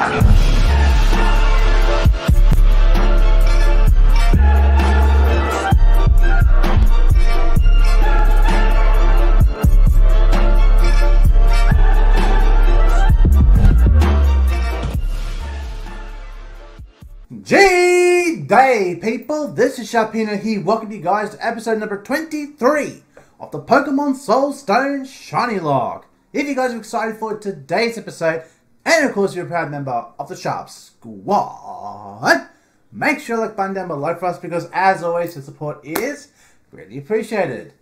G'day people, this is Sharpino here, welcome you guys to episode number 23 of the Pokémon SoulStones ShinyLocke. If you guys are excited for today's episode, and of course you're a proud member of the Sharp Squad, make sure to like button down below for us because as always the support is really appreciated.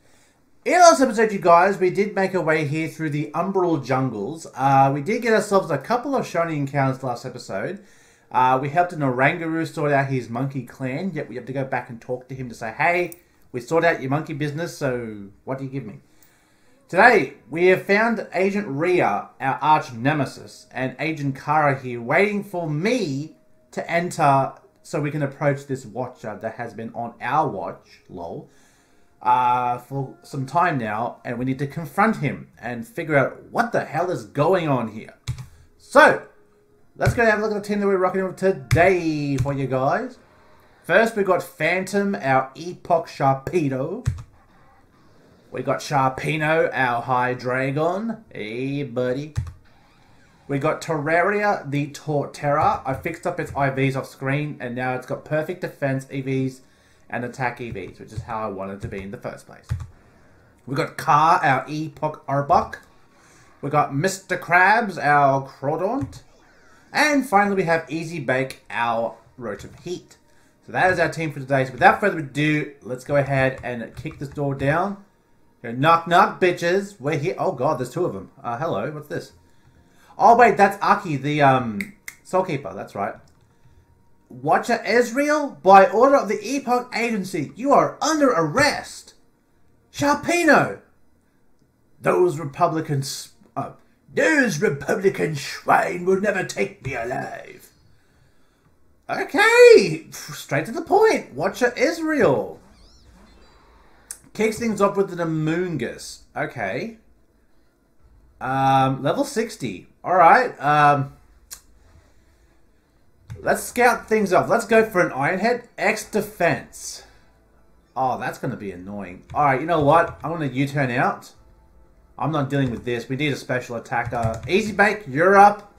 In the last episode you guys, we did make our way here through the Umbral Jungles. We did get ourselves a couple of shiny encounters last episode. We helped an Oranguru sort out his monkey clan, yet we have to go back and talk to him to say, hey, we sorted out your monkey business, so what do you give me? Today, we have found Agent Rhea, our arch nemesis, and Agent Cara here waiting for me to enter so we can approach this watcher that has been on our watch, lol, for some time now, and we need to confront him and figure out what the hell is going on here. So, let's go have a look at the team that we're rocking with today for you guys. First, we've got Phantom, our Epoch Sharpino. We got Sharpino, our High Dragon. Hey, buddy. We got Terraria, the Torterra. I fixed up its IVs off screen, and now it's got perfect defense EVs and attack EVs, which is how I wanted it to be in the first place. We got Car, our Epoch Arbok. We got Mr. Krabs, our Crawdaunt. And finally, we have Easy Bake, our Roach of Heat. So that is our team for today. So without further ado, let's go ahead and kick this door down. Knock, knock, bitches. We're here. Oh, God, there's two of them. Hello, what's this? Oh, wait, that's Aki, the Soul Keeper. That's right. Watcher Ezreal, by order of the Epoch Agency, you are under arrest. Sharpino. Those Republican swine will never take me alive. Okay, straight to the point. Watcher Ezreal. Kicks things off with an Amoonguss. Okay. Level 60. Alright, let's scout things off. Let's go for an Ironhead. X defense. Oh, that's going to be annoying. Alright, you know what? I'm going to U-turn out. I'm not dealing with this. We need a special attacker. Easy Bake, you're up.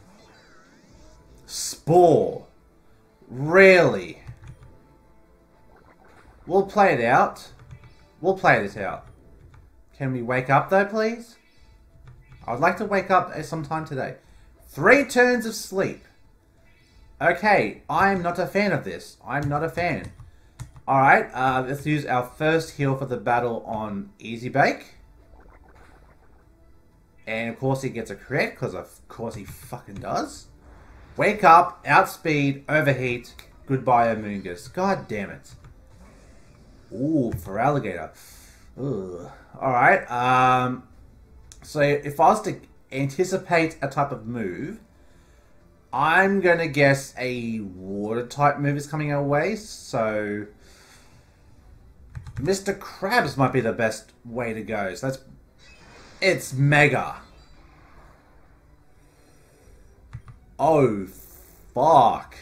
Spore. Really? We'll play it out. We'll play this out. Can we wake up though, please? I would like to wake up sometime today. 3 turns of sleep. Okay, I'm not a fan of this. I'm not a fan. Alright, let's use our first heal for the battle on Easy Bake. And of course he gets a crit, because of course he fucking does. Wake up, outspeed, overheat, goodbye Amoonguss. God damn it. Ooh, for alligator. Alright, so if I was to anticipate a type of move, I'm gonna guess a water type move is coming our way, so Mr. Krabs might be the best way to go. So it's Mega. Oh, fuck.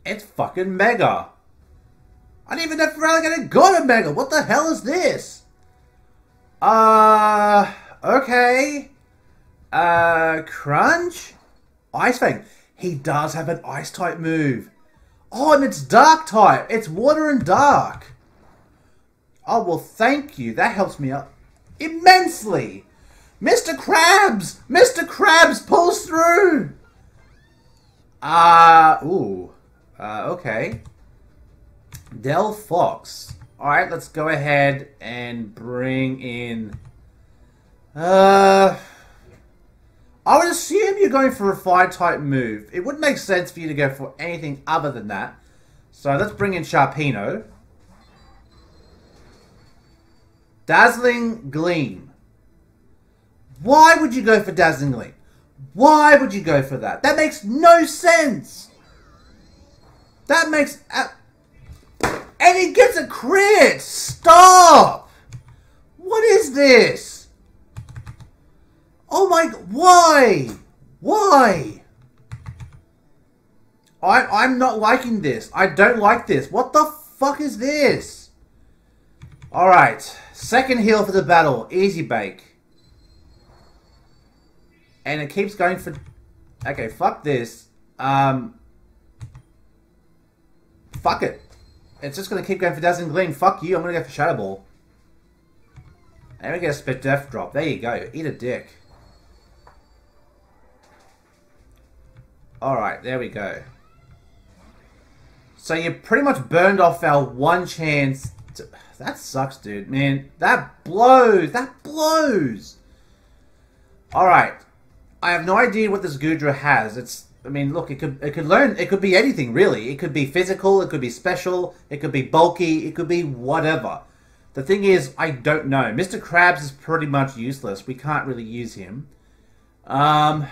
It's fucking Mega. I didn't even know if Feraligatr got a Mega. What the hell is this? Okay. Crunch? Ice Fang. He does have an Ice type move. Oh, and it's Dark type. It's Water and Dark. Oh, well, thank you. That helps me out immensely. Mr. Krabs! Mr. Krabs pulls through! Okay. Del Fox. Alright, let's go ahead and bring in... I would assume you're going for a fire type move. It wouldn't make sense for you to go for anything other than that. So let's bring in Sharpino. Dazzling Gleam. Why would you go for Dazzling Gleam? Why would you go for that? That makes no sense. That makes... and he gets a crit! Stop! What is this? Oh my... Why? Why? I'm not liking this. I don't like this. What the fuck is this? Alright. Second heal for the battle. Easy bake. And it keeps going for... Okay, fuck this. Fuck it. It's just going to keep going for Dazzling Gleam. Fuck you. I'm going to go for Shadow Ball. And we get a Spit Death Drop. There you go. Eat a dick. Alright, there we go. So you pretty much burned off our one chance to... That sucks, dude. Man, that blows. That blows. Alright. I have no idea what this Goodra has. It's... I mean, look, it could learn... It could be anything, really. It could be physical. It could be special. It could be bulky. It could be whatever. The thing is, I don't know. Mr. Krabs is pretty much useless. We can't really use him. And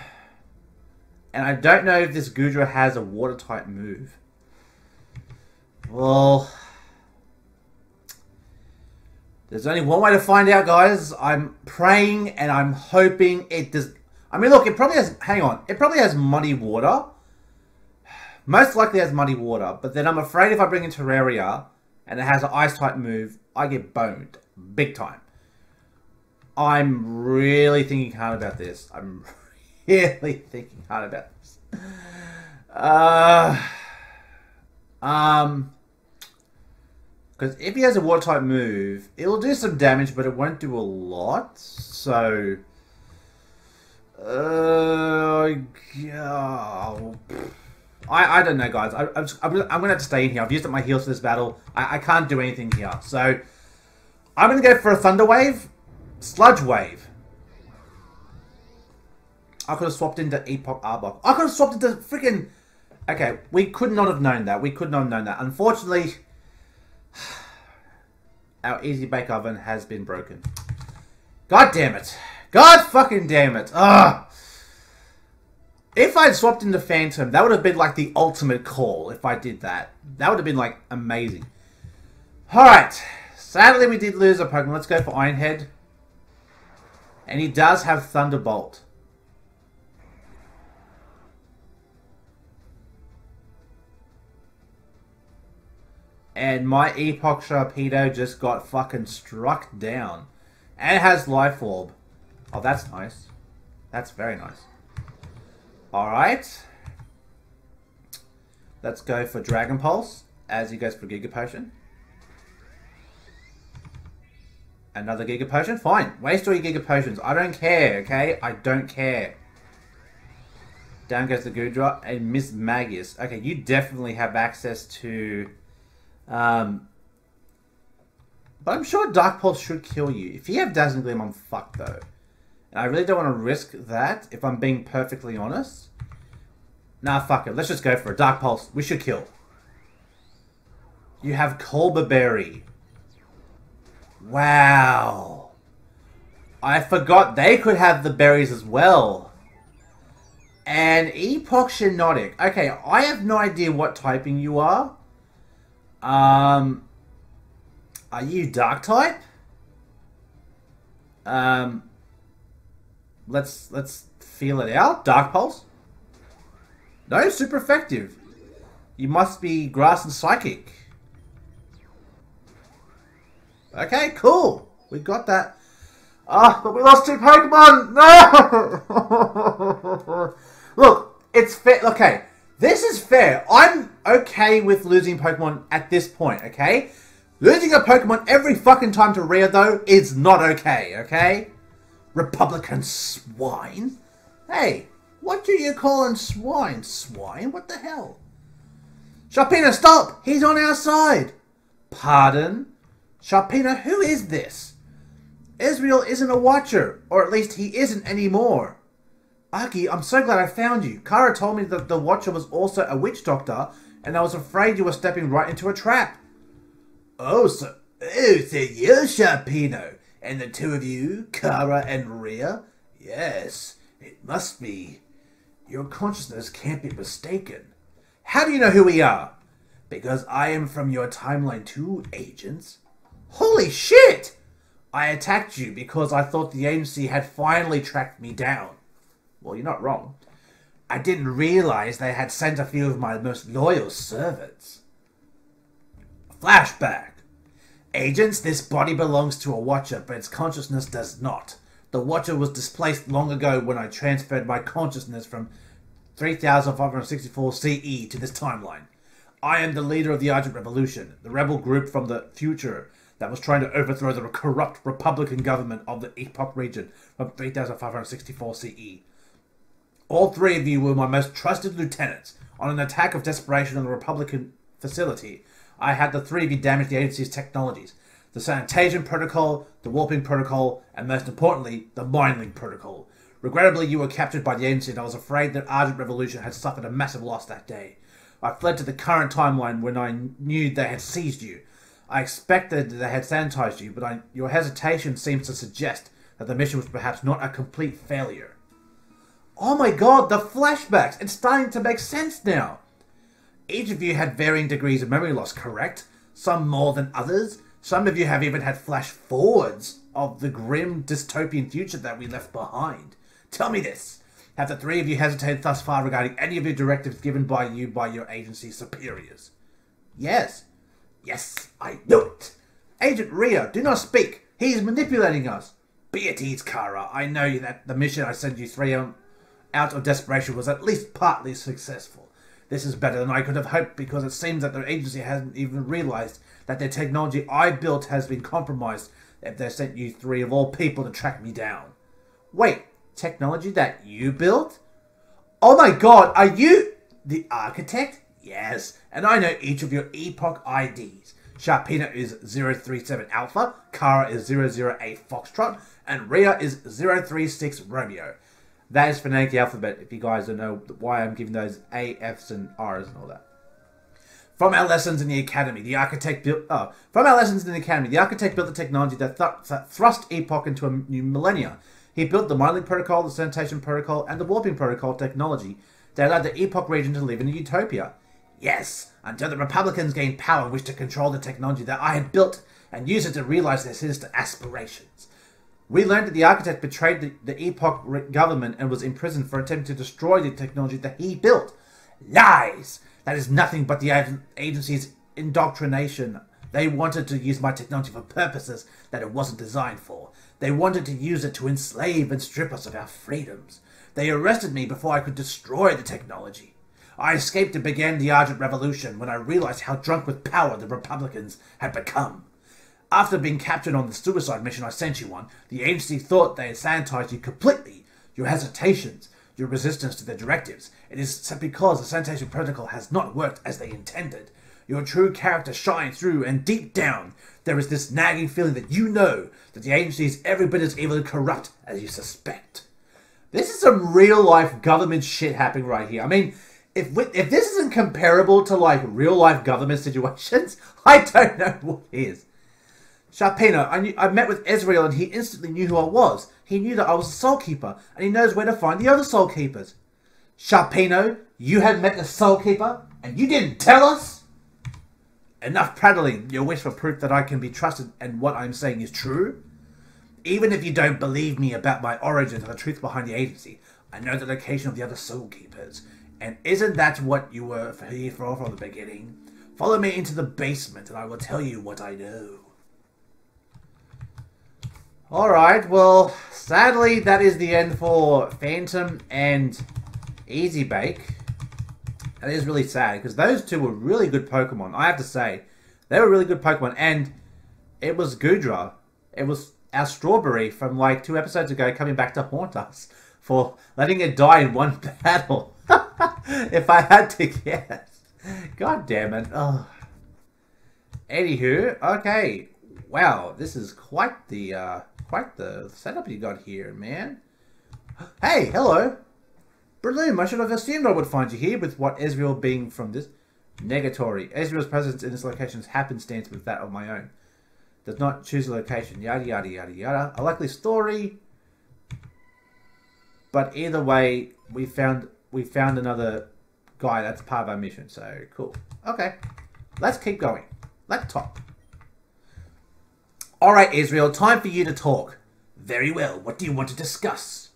I don't know if this Goodra has a water-type move. Well... There's only one way to find out, guys. I'm praying and I'm hoping it does... I mean, look, it probably has... Hang on. It probably has Muddy Water. Most likely has Muddy Water. But then I'm afraid if I bring in Terraria and it has an Ice-type move, I get boned. Big time. I'm really thinking hard about this. I'm really thinking hard about this. Because if he has a water-type move, it'll do some damage, but it won't do a lot. So... I don't know, guys. I'm going to have to stay in here. I've used up my heals for this battle. I can't do anything here. So, I'm going to go for a Thunder Wave. Sludge Wave. I could have swapped into Epoch Arbok. I could have swapped into freaking... Okay, we could not have known that. We could not have known that. Unfortunately... Our Easy Bake Oven has been broken. God damn it. God fucking damn it. Ugh. If I'd swapped into Phantom, that would have been like the ultimate call if I did that. That would have been like amazing. Alright. Sadly we did lose a Pokemon. Let's go for Ironhead. And he does have Thunderbolt. And my Epoch Sharpedo just got fucking struck down. And it has Life Orb. Oh, that's nice. That's very nice. Alright. Let's go for Dragon Pulse as he goes for Giga Potion. Another Giga Potion? Fine. Waste all your Giga Potions. I don't care, okay? I don't care. Down goes the Goodra and Miss Magus. Okay, you definitely have access to... but I'm sure Dark Pulse should kill you. If you have Dazzling Gleam, I'm fucked though. And I really don't want to risk that, if I'm being perfectly honest. Nah, fuck it. Let's just go for it. Dark Pulse. We should kill. You have Colbur Berry. Wow. I forgot they could have the berries as well. And Epoch Shiinotic. Okay, I have no idea what typing you are. Are you Dark type? Let's feel it out. Dark Pulse? No, super effective. You must be Grass and Psychic. Okay, cool. We got that. Ah, but we lost 2 Pokemon! No! Look, it's fair. Okay, this is fair. I'm okay with losing Pokemon at this point, okay? Losing a Pokemon every fucking time to Rhea, though, is not okay, okay? Republican swine? Hey, what do you call him swine? Swine? What the hell? Sharpino, stop! He's on our side! Pardon? Sharpino, who is this? Ezreal isn't a watcher, or at least he isn't anymore. Aki, I'm so glad I found you. Cara told me that the watcher was also a witch doctor, and I was afraid you were stepping right into a trap. Oh, so you're Sharpino, and the two of you, Cara and Rhea? Yes, it must be. Your consciousness can't be mistaken. How do you know who we are? Because I am from your timeline too, agents. Holy shit! I attacked you because I thought the agency had finally tracked me down. Well, you're not wrong. I didn't realize they had sent a few of my most loyal servants. Flashback. Agents, this body belongs to a Watcher, but its consciousness does not. The Watcher was displaced long ago when I transferred my consciousness from 3564 CE to this timeline. I am the leader of the Argent Revolution, the rebel group from the future that was trying to overthrow the corrupt Republican government of the Epoch region from 3564 CE. All three of you were my most trusted lieutenants. On an attack of desperation on the Republican facility, I had the three of you damage the agency's technologies. The Sanitation Protocol, the Warping Protocol, and most importantly, the Mindlink Protocol. Regrettably, you were captured by the agency, and I was afraid that Argent Revolution had suffered a massive loss that day. I fled to the current timeline when I knew they had seized you. I expected they had sanitized you, but your hesitation seems to suggest that the mission was perhaps not a complete failure. Oh my god, the flashbacks! It's starting to make sense now! Each of you had varying degrees of memory loss, correct? Some more than others? Some of you have even had flash forwards of the grim dystopian future that we left behind. Tell me this. Have the three of you hesitated thus far regarding any of your directives given by your agency superiors? Yes. Yes, I knew it. Agent Rhea, do not speak. He is manipulating us. Be at ease, Cara. I know that the mission I sent you three on out of desperation was at least partly successful. This is better than I could have hoped because it seems that the agency hasn't even realized that the technology I built has been compromised if they sent you three of all people to track me down. Wait, technology that you built? Oh my god, are you the architect? Yes, and I know each of your Epoch IDs. Sharpino is 037 Alpha, Cara is 008 Foxtrot, and Rhea is 036 Romeo. That is phonetic alphabet, if you guys don't know why I'm giving those A, Fs, and Rs and all that. From our lessons in the academy, the architect built the technology that thrust Epoch into a new millennia. He built the Mindlink Protocol, the Sanitation Protocol, and the Warping Protocol technology that allowed the Epoch region to live in a utopia. Yes, until the Republicans gained power and wished to control the technology that I had built and use it to realize their sinister aspirations. We learned that the architect betrayed the Epoch government and was imprisoned for attempting to destroy the technology that he built. Lies! That is nothing but the agency's indoctrination. They wanted to use my technology for purposes that it wasn't designed for. They wanted to use it to enslave and strip us of our freedoms. They arrested me before I could destroy the technology. I escaped and began the Argent Revolution when I realized how drunk with power the Republicans had become. After being captured on the suicide mission I sent you on, the agency thought they had sanitized you completely. Your hesitations, your resistance to their directives. It is because the sanitation protocol has not worked as they intended. Your true character shines through, and deep down, there is this nagging feeling that you know that the agency is every bit as evil and corrupt as you suspect. This is some real-life government shit happening right here. I mean, if this isn't comparable to, like, real-life government situations, I don't know what is. Sharpino, I met with Ezreal and he instantly knew who I was. He knew that I was a Soul Keeper, and he knows where to find the other Soul Keepers. Sharpino, you had met the Soul Keeper, and you didn't tell us? Enough prattling, your wish for proof that I can be trusted and what I'm saying is true? Even if you don't believe me about my origin and the truth behind the agency, I know the location of the other Soul Keepers. And isn't that what you were here for from the beginning? Follow me into the basement and I will tell you what I know. Alright, well, sadly that is the end for Phantom and Easy Bake. That is really sad, because those two were really good Pokemon, I have to say. They were really good Pokemon, and it was Goodra. It was our Strawberry from like 2 episodes ago coming back to haunt us for letting it die in one battle. If I had to guess. God damn it. Oh. Anywho, okay. Wow, this is quite the setup you got here, man. Hey, hello. Breloom, I should have assumed I would find you here with what Ezreal being from this. Negatory. Ezreal's presence in this location is happenstance with that of my own. Does not choose a location. Yada, yada, yada, yada. A likely story. But either way, we found another guy that's part of our mission. So, cool. Okay. Let's keep going. Let's talk. Alright, Ezreal. Time for you to talk. Very well. What do you want to discuss?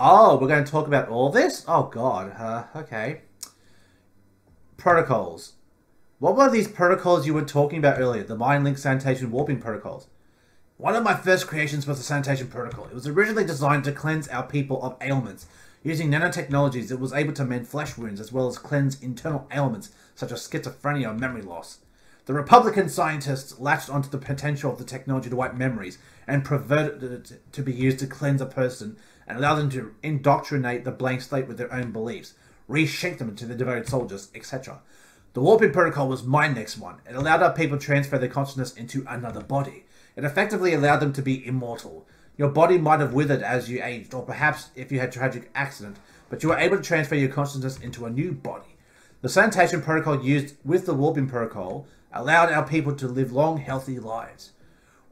Oh, we're going to talk about all this? Oh, God. Okay. Protocols. What were these protocols you were talking about earlier? The Mind Link Sanitation Warping Protocols. One of my first creations was the Sanitation Protocol. It was originally designed to cleanse our people of ailments. Using nanotechnologies, it was able to mend flesh wounds as well as cleanse internal ailments such as schizophrenia or memory loss. The Republican scientists latched onto the potential of the technology to wipe memories and perverted it to be used to cleanse a person and allow them to indoctrinate the blank slate with their own beliefs, reshape them into the devoted soldiers, etc. The Warping Protocol was my next one. It allowed our people to transfer their consciousness into another body. It effectively allowed them to be immortal. Your body might have withered as you aged, or perhaps if you had a tragic accident, but you were able to transfer your consciousness into a new body. The Sanitation Protocol used with the Warping Protocol allowed our people to live long, healthy lives.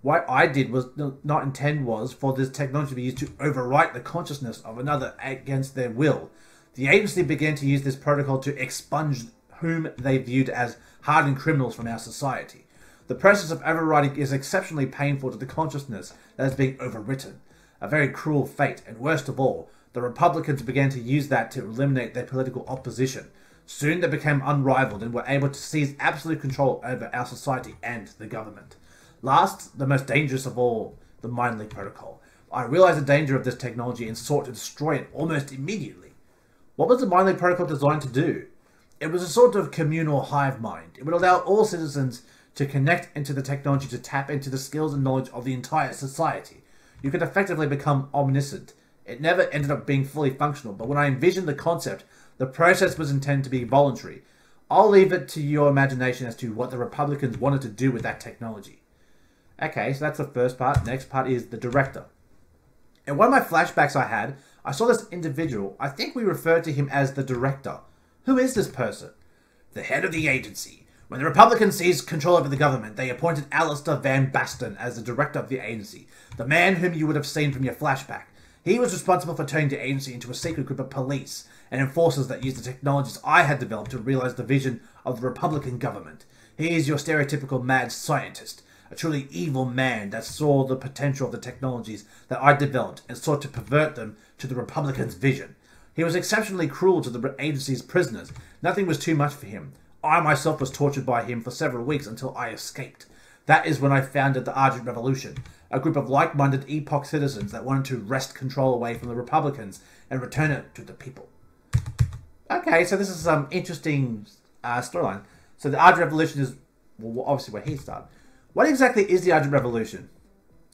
What I did was not intend was for this technology to be used to overwrite the consciousness of another against their will. The agency began to use this protocol to expunge whom they viewed as hardened criminals from our society. The process of overwriting is exceptionally painful to the consciousness that is being overwritten. A very cruel fate, and worst of all, the Republicans began to use that to eliminate their political opposition. Soon they became unrivaled and were able to seize absolute control over our society and the government. Last, the most dangerous of all, the Mind Link Protocol. I realized the danger of this technology and sought to destroy it almost immediately. What was the Mind Link Protocol designed to do? It was a sort of communal hive mind. It would allow all citizens to connect into the technology to tap into the skills and knowledge of the entire society. You could effectively become omniscient. It never ended up being fully functional, but when I envisioned the concept, the process was intended to be voluntary. I'll leave it to your imagination as to what the Republicans wanted to do with that technology. Okay, so that's the first part. Next part is the director. In one of my flashbacks I had, I saw this individual. I think we referred to him as the director. Who is this person? The head of the agency. When the Republicans seized control over the government, they appointed Alistair Van Basten as the director of the agency, the man whom you would have seen from your flashback. He was responsible for turning the agency into a secret group of police and enforcers that used the technologies I had developed to realize the vision of the Republican government. He is your stereotypical mad scientist, a truly evil man that saw the potential of the technologies that I developed and sought to pervert them to the Republicans' vision. He was exceptionally cruel to the agency's prisoners. Nothing was too much for him. I myself was tortured by him for several weeks until I escaped. That is when I founded the Argent Revolution, a group of like-minded Epoch citizens that wanted to wrest control away from the Republicans and return it to the people. Okay, so this is some interesting storyline. So the Argent Revolution is, well, obviously where he started. What exactly is the Argent Revolution?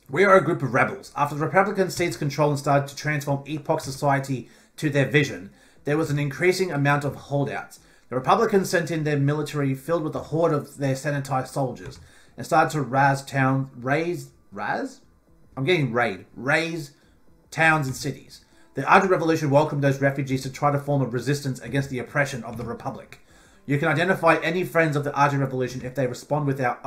We are a group of rebels. After the Republicans seized control and started to transform Epoch society to their vision, there was an increasing amount of holdouts. The Republicans sent in their military filled with a horde of their sanitized soldiers and started to raise towns and cities. The Argent Revolution welcomed those refugees to try to form a resistance against the oppression of the Republic. You can identify any friends of the Argent Revolution if they respond with our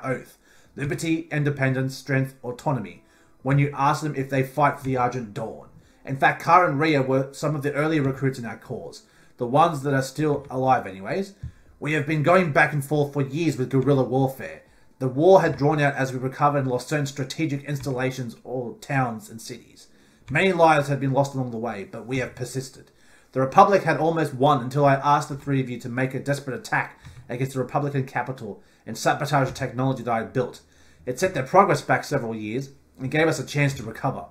oath: liberty, independence, strength, autonomy, when you ask them if they fight for the Argent Dawn. In fact, Cara and Rhea were some of the earlier recruits in our cause. The ones that are still alive anyways. We have been going back and forth for years with guerrilla warfare. The war had drawn out as we recovered and lost certain strategic installations or towns and cities. Many lives had been lost along the way, but we have persisted. The Republic had almost won until I asked the three of you to make a desperate attack against the Republican capital and sabotage the technology that I had built. It set their progress back several years and gave us a chance to recover.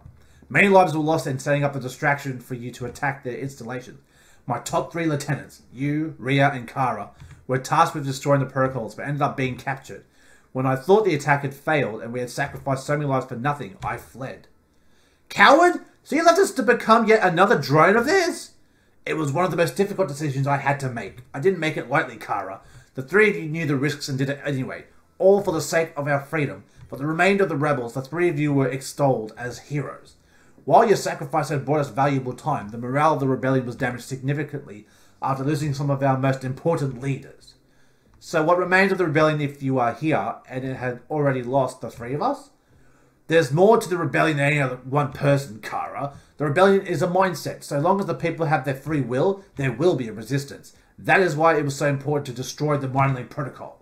Many lives were lost in setting up the distraction for you to attack their installation. My top 3 lieutenants, you, Rhea, and Cara, were tasked with destroying the protocols, but ended up being captured. When I thought the attack had failed and we had sacrificed so many lives for nothing, I fled. Coward? So you left us to become yet another drone of theirs? It was one of the most difficult decisions I had to make. I didn't make it lightly, Cara. The 3 of you knew the risks and did it anyway, all for the sake of our freedom. But the remainder of the rebels, the 3 of you were extolled as heroes. While your sacrifice had brought us valuable time, the morale of the rebellion was damaged significantly after losing some of our most important leaders. So what remains of the rebellion if you are here and it had already lost the 3 of us? There's more to the rebellion than any other one person, Cara. The rebellion is a mindset. So long as the people have their free will, there will be a resistance. That is why it was so important to destroy the Mind Link Protocol.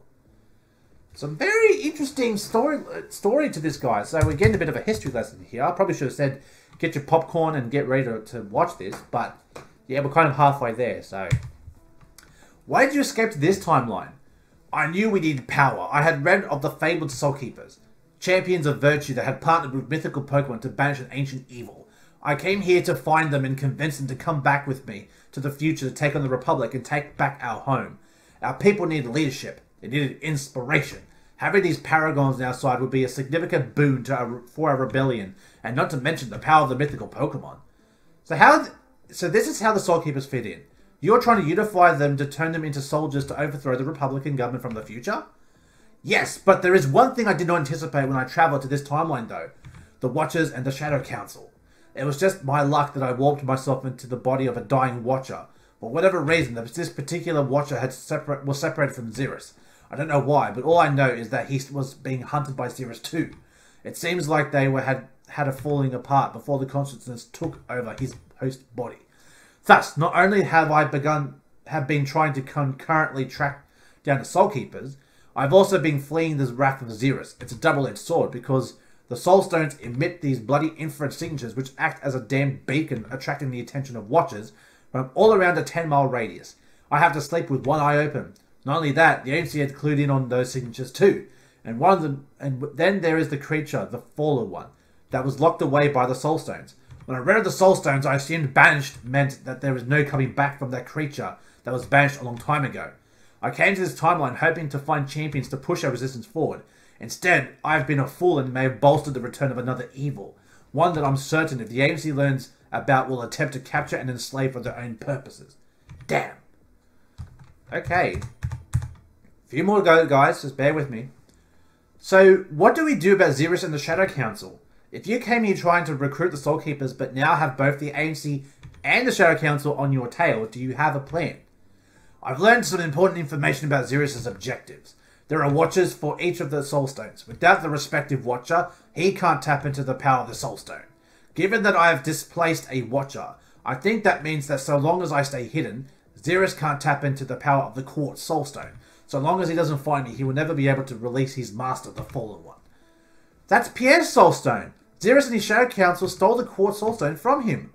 Some very interesting story to this guy. So we're getting a bit of a history lesson here. I probably should have said, get your popcorn and get ready to watch this. But yeah, we're kind of halfway there. So why did you escape to this timeline? I knew we needed power. I had read of the fabled Soul Keepers, champions of virtue that had partnered with mythical Pokemon to banish an ancient evil. I came here to find them and convince them to come back with me to the future to take on the Republic and take back our home. Our people needed leadership. They needed inspiration. Having these paragons on our side would be a significant boon for our rebellion, and not to mention the power of the mythical Pokemon. So this is how the Soul Keepers fit in. You're trying to unify them to turn them into soldiers to overthrow the Republican government from the future? Yes, but there is one thing I did not anticipate when I travelled to this timeline though. The Watchers and the Shadow Council. It was just my luck that I warped myself into the body of a dying Watcher. For whatever reason, this particular Watcher was separated from Xerus. I don't know why, but all I know is that he was being hunted by Xerus too. It seems like they had a falling apart before the consciousness took over his host body. Thus, not only have I been trying to concurrently track down the Soul Keepers, I've also been fleeing this wrath of Xerus. It's a double-edged sword because the SoulStones emit these bloody infrared signatures which act as a damn beacon, attracting the attention of Watchers from all around a 10-mile radius. I have to sleep with one eye open. Not only that, the agency had clued in on those signatures too. And then there is the creature, the fallen one, that was locked away by the SoulStones. When I read of the SoulStones, I assumed banished meant that there was no coming back from that creature that was banished a long time ago. I came to this timeline hoping to find champions to push our resistance forward. Instead, I have been a fool and may have bolstered the return of another evil. One that I'm certain if the agency learns about will attempt to capture and enslave for their own purposes. Damn. Okay. A few more to go, guys. Just bear with me. So, what do we do about Xerus and the Shadow Council? If you came here trying to recruit the Soul Keepers, but now have both the agency and the Shadow Council on your tail, do you have a plan? I've learned some important information about Xerus' objectives. There are Watchers for each of the SoulStones. Without the respective Watcher, he can't tap into the power of the SoulStone. Given that I have displaced a Watcher, I think that means that so long as I stay hidden, Xerus can't tap into the power of the Quartz SoulStone. So long as he doesn't find me, he will never be able to release his master, the Fallen One. That's Pierre's SoulStone. Xerus and his Shadow Council stole the Quartz SoulStone from him.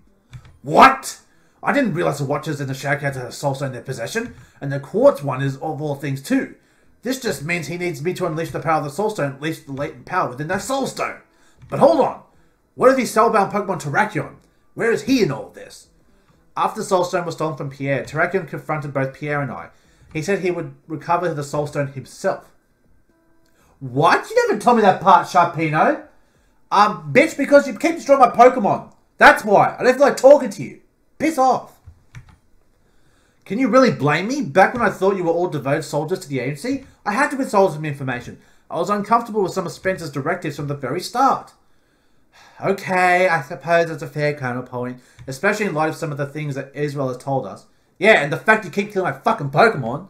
What? I didn't realize the Watchers and the Shadow Council had a SoulStone in their possession, and the Quartz one is of all things too. This just means he needs me to unleash the power of the SoulStone, unleash the latent power within that SoulStone. But hold on. What of the spellbound Pokemon Terrakion? Where is he in all of this? After the SoulStone was stolen from Pierre, Terrakion confronted both Pierre and I. He said he would recover the SoulStone himself. What? You never told me that part, Sharpino. Bitch, because you keep destroying my Pokemon. That's why. I don't feel like talking to you. Piss off. Can you really blame me? Back when I thought you were all devoted soldiers to the agency, I had to withhold some information. I was uncomfortable with some of Spencer's directives from the very start. Okay, I suppose that's a fair counterpoint, especially in light of some of the things that Ezreal has told us. Yeah, and the fact you keep killing my fucking Pokemon.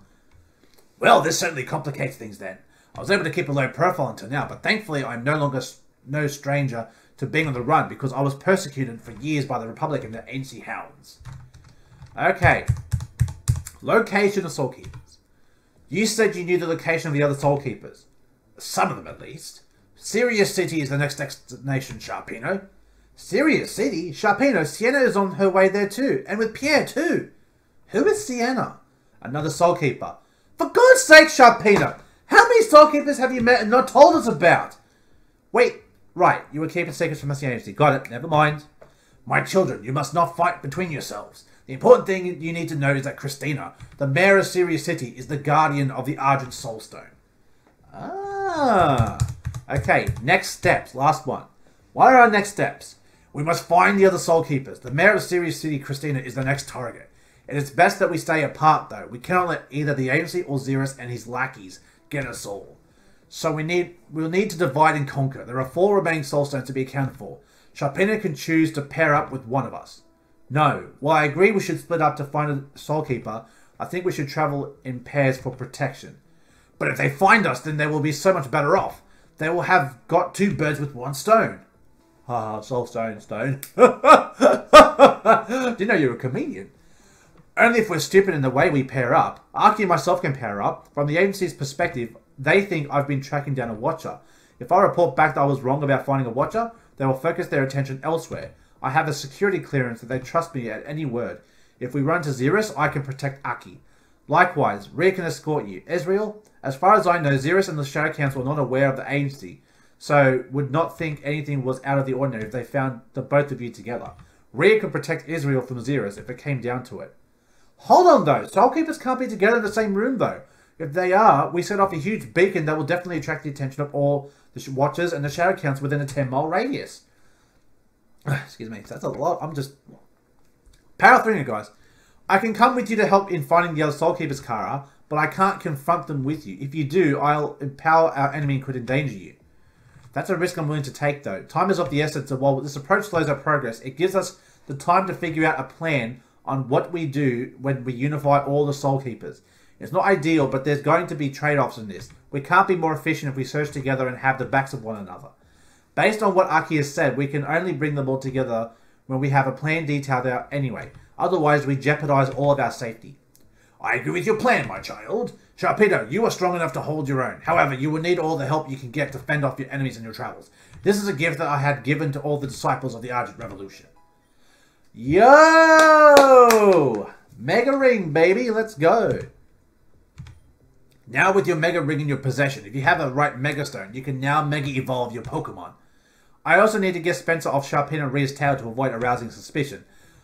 Well, this certainly complicates things then. I was able to keep a low profile until now, but thankfully I'm no longer no stranger to being on the run because I was persecuted for years by the Republic and the agency hounds. Okay. Location of Soul Keepers. You said you knew the location of the other Soul Keepers. Some of them at least. Sirius City is the next destination, Sharpino. Sirius City? Sharpino, Sienna is on her way there too, and with Pierre too. Who is Sienna? Another Soul Keeper. For God's sake, Sharpino! How many Soul Keepers have you met and not told us about? Wait, right, you were keeping secrets from us agency. Got it, never mind. My children, you must not fight between yourselves. The important thing you need to know is that Christina, the mayor of Sirius City, is the guardian of the Argent Soulstone. Ah. Okay, next steps. Last one. What are our next steps? We must find the other Soul Keepers. The mayor of Sirius City, Christina, is the next target. It is best that we stay apart, though. We cannot let either the agency or Xerus and his lackeys get us all. So we'll need to divide and conquer. There are 4 remaining Soulstones to be accounted for. Sharpino can choose to pair up with one of us. No. While I agree we should split up to find a Soul Keeper, I think we should travel in pairs for protection. But if they find us, then they will be so much better off. They will have got 2 birds with 1 stone. Ah, Soulstone, stone. Didn't know you were a comedian. Only if we're stupid in the way we pair up. Arky and myself can pair up. From the agency's perspective, they think I've been tracking down a watcher. If I report back that I was wrong about finding a watcher, they will focus their attention elsewhere. I have a security clearance that they trust me at any word. If we run to Xerus, I can protect Aki. Likewise, Rhea can escort you. Ezreal, as far as I know, Xerus and the Shadow Council are not aware of the agency, so would not think anything was out of the ordinary if they found the both of you together. Rhea could protect Ezreal from Xerus if it came down to it. Hold on though, Soulkeepers can't be together in the same room though. If they are, we set off a huge beacon that will definitely attract the attention of all the Watchers and the Shadow Counts within a 10-mile radius. Excuse me, that's a lot. I'm just power through it, guys. I can come with you to help in finding the other Soulkeepers, Cara, but I can't confront them with you. If you do, I'll empower our enemy and could endanger you. That's a risk I'm willing to take, though. Time is of the essence, and while this approach slows our progress, it gives us the time to figure out a plan on what we do when we unify all the Soulkeepers. It's not ideal, but there's going to be trade-offs in this. We can't be more efficient if we search together and have the backs of one another. Based on what Aki has said, we can only bring them all together when we have a plan detailed out anyway. Otherwise, we jeopardize all of our safety. I agree with your plan, my child. Sharpino, you are strong enough to hold your own. However, you will need all the help you can get to fend off your enemies in your travels. This is a gift that I had given to all the disciples of the Argent Revolution. Yo! Mega Ring, baby. Let's go. Now with your Mega Ring in your possession, if you have a right Mega Stone, you can now Mega Evolve your Pokemon. I also need to get Spencer off Sharpino and Rhea's tail to avoid arousing suspicion.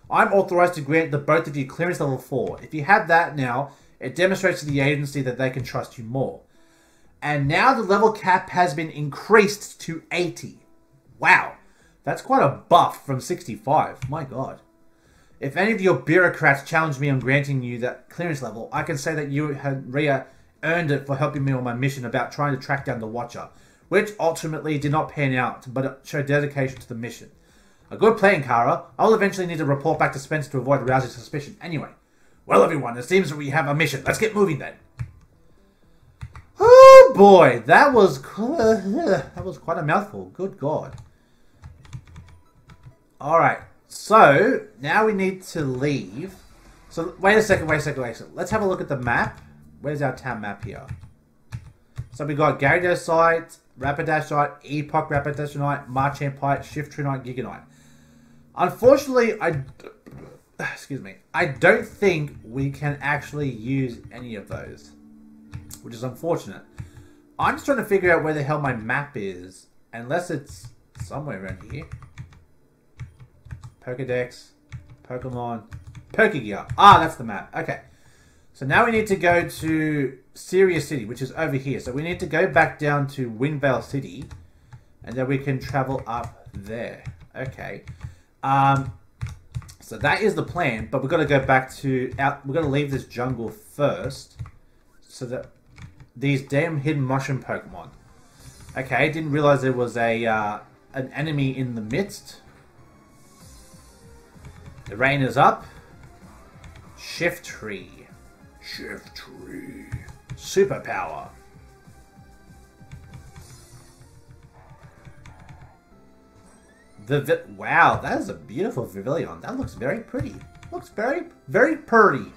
I'm authorized to grant the both of you clearance level 4. If you have that now, it demonstrates to the agency that they can trust you more. And now the level cap has been increased to 80. Wow. That's quite a buff from 65. My god. If any of your bureaucrats challenge me on granting you that clearance level, I can say that you and Rhea earned it for helping me on my mission about trying to track down the Watcher, which ultimately did not pan out, but it showed dedication to the mission. A good plan, Cara. I'll eventually need to report back to Spencer to avoid arousing suspicion. Anyway. Well, everyone, it seems that we have a mission. Let's get moving then. Oh, boy. That was quite a mouthful. Good God. Alright. So, now we need to leave. So, wait a second. Let's have a look at the map. Where's our town map here? So, we got Gyarados site, Rapidash site, Epoch Rapidash site, Marchand Pite, Shift Trinite, Giganite. Unfortunately, I don't think we can actually use any of those, which is unfortunate. I'm just trying to figure out where the hell my map is, unless it's somewhere around here. Pokedex, Pokemon, Pokegear. Ah, that's the map. Okay. So now we need to go to Sirius City, which is over here. So we need to go back down to Windvale City, and then we can travel up there. Okay. So that is the plan, but we've got to go back to we've got to leave this jungle first, so that these damn hidden mushroom Pokemon. Okay, didn't realize there was a an enemy in the midst. The rain is up. Shift Tree. Shift Tree. Superpower. Wow, that is a beautiful Pavilion. That looks very pretty. Looks very, very pretty.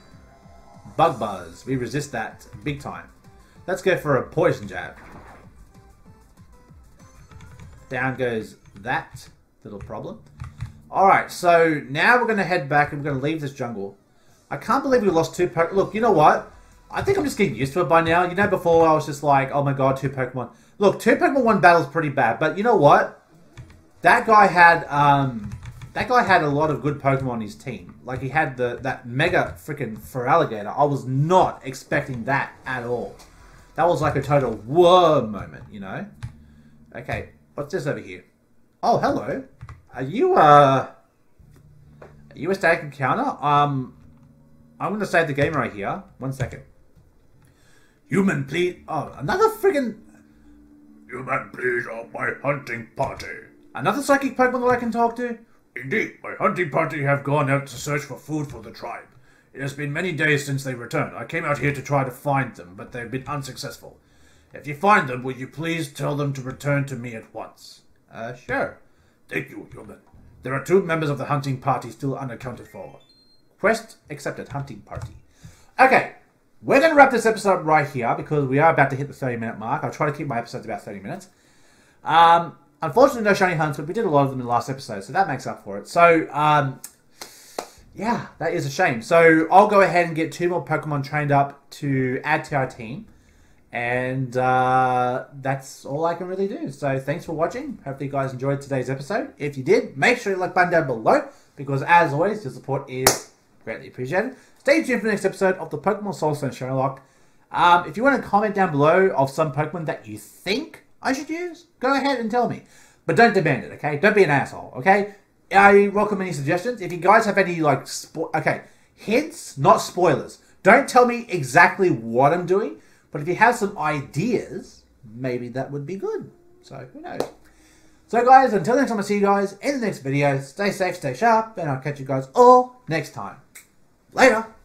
Bug Buzz. We resist that big time. Let's go for a Poison Jab. Down goes that little problem. Alright, so now we're going to head back and we're going to leave this jungle. I can't believe we lost 2 Pokemon. Look, you know what? I think I'm just getting used to it by now. You know, before I was just like, oh my god, 2 Pokemon. Look, 2 Pokemon 1 battle is pretty bad, but you know what? That guy had a lot of good Pokemon on his team. Like, he had that mega freaking Feraligatr. I was not expecting that at all. That was like a total whoa moment, you know? Okay, what's this over here? Oh, hello. Are you a static encounter? I'm gonna save the game right here. 1 second. Human, please. Oh, another freaking. Human, please, of my hunting party. Another psychic Pokemon that I can talk to? Indeed, my hunting party have gone out to search for food for the tribe. It has been many days since they returned. I came out here to try to find them, but they've been unsuccessful. If you find them, will you please tell them to return to me at once? Sure. Thank you, human. There are 2 members of the hunting party still unaccounted for. Quest accepted, hunting party. Okay. we're going to wrap this episode right here because we are about to hit the 30-minute mark. I'll try to keep my episodes about 30 minutes. Unfortunately, no shiny hunts, but we did a lot of them in the last episode, so that makes up for it. So, yeah, that is a shame. So, I'll go ahead and get 2 more Pokemon trained up to add to our team. And that's all I can really do. So, thanks for watching. Hopefully, you guys enjoyed today's episode. If you did, make sure you like button down below, because as always, your support is greatly appreciated. Stay tuned for the next episode of the Pokémon SoulStones ShinyLocke. If you want to comment down below of some Pokemon that you think I should use, go ahead and tell me. But don't demand it, okay? Don't be an asshole, okay? I welcome any suggestions. If you guys have any, like, hints, not spoilers. Don't tell me exactly what I'm doing, but if you have some ideas, maybe that would be good. So, who knows? So, guys, until next time, I'll see you guys in the next video. Stay safe, stay sharp, and I'll catch you guys all next time. Later!